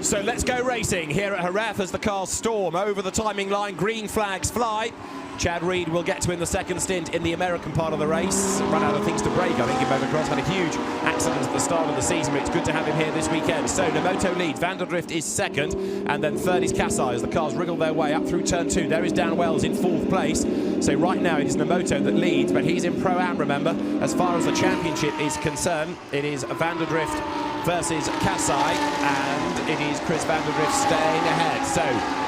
So let's go racing here at Jerez as the cars storm over the timing line. Green flags fly. Chad Reed will get to in the second stint in the American part of the race. Run out of things to break, I think, in motocross. Had a huge accident at the start of the season, but it's good to have him here this weekend. So Nemoto leads, Vanderdrift is second, and then third is Kasai as the cars wriggle their way up through turn 2. There is Dan Wells in fourth place. So right now it is Nemoto that leads, but he's in Pro-Am, remember. As far as the championship is concerned, it is Vanderdrift versus Kasai, and it is Chris Vanderdrift staying ahead. So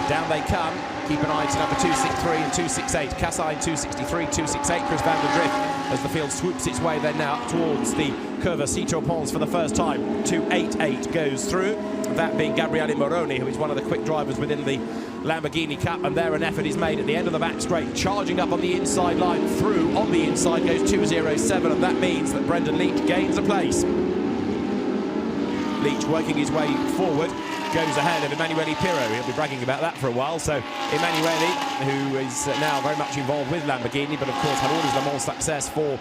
down they come. Keep an eye to number 263 and 268. Kasai in 263, 268. Chris Vanderdrift as the field swoops its way then now towards the Curva Cito Pons for the first time. 288 goes through. That being Gabriele Moroni, who is one of the quick drivers within the Lamborghini Cup, and there an effort is made at the end of the back straight, charging up on the inside line through. On the inside goes 207, and that means that Brendan Leach gains a place. Leach working his way forward, goes ahead of Emanuele Pirro. He'll be bragging about that for a while. So Emanuele, who is now very much involved with Lamborghini, but of course had all his Le Mans success for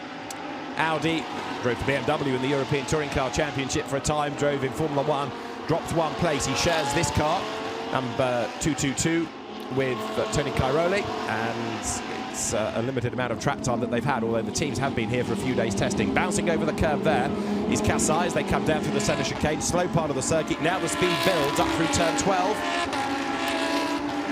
Audi, drove for BMW in the European Touring Car Championship for a time, drove in Formula 1, dropped one place. He shares this car, number 222, with Tony Cairoli, and it's a limited amount of track time that they've had, although the teams have been here for a few days testing. Bouncing over the curve there is Kasai as they come down through the centre chicane, slow part of the circuit. Now the speed builds up through turn 12.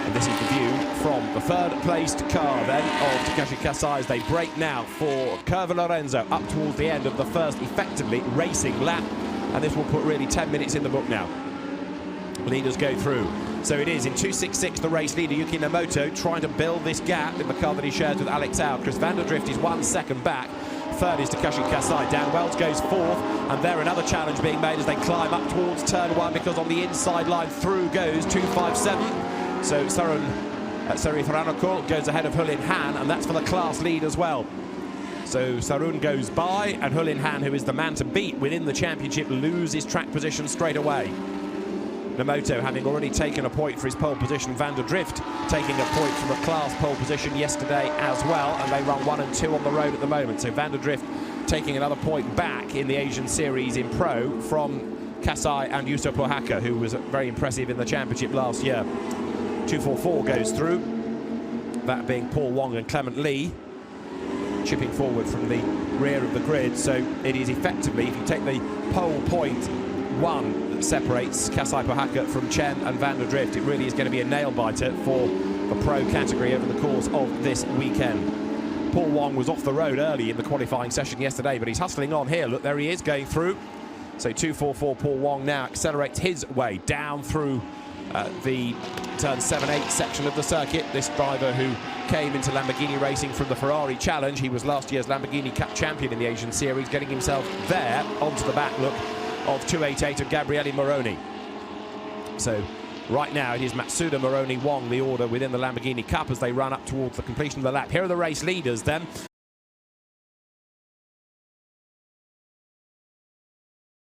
And this is the view from the third placed car then of Takashi Kasai as they break now for Curva Lorenzo up towards the end of the first effectively racing lap. And this will put really 10 minutes in the book now. Leaders go through. So it is in 266 the race leader Yuki Nemoto trying to build this gap in the car that he shares with Alex Au. Chris Vanderdrift is 1 second back. Third is Takashi Kasai. Dan Wells goes fourth, and there another challenge being made as they climb up towards turn 1, because on the inside line through goes 257. So Sari Faranokol goes ahead of Hulin Han, and that's for the class lead as well. So Sarun goes by, and Hulin Han, who is the man to beat within the championship, loses track position straight away. Nemoto having already taken a point for his pole position, Vanderdrift taking a point from a class pole position yesterday as well, and they run 1 and 2 on the road at the moment. So Vanderdrift taking another point back in the Asian Series in Pro from Kasai and Yusuke Pohaka, who was very impressive in the championship last year. 244 goes through, that being Paul Wong and Clement Lee, chipping forward from the rear of the grid. So it is effectively, if you take the pole point 1 that separates Kasai Pohaka from Chen and Vanderdrift, it really is going to be a nail-biter for the pro category over the course of this weekend. Paul Wong was off the road early in the qualifying session yesterday, but he's hustling on here. Look, there he is going through. So 244 Paul Wong now accelerates his way down through the turn 7-8 section of the circuit. This driver who came into Lamborghini racing from the Ferrari Challenge, he was last year's Lamborghini Cup champion in the Asian Series, getting himself there onto the back look of 288 of Gabriele Moroni. So right now it is Matsuda, Moroni, Wong, the order within the Lamborghini Cup as they run up towards the completion of the lap. Here are the race leaders then.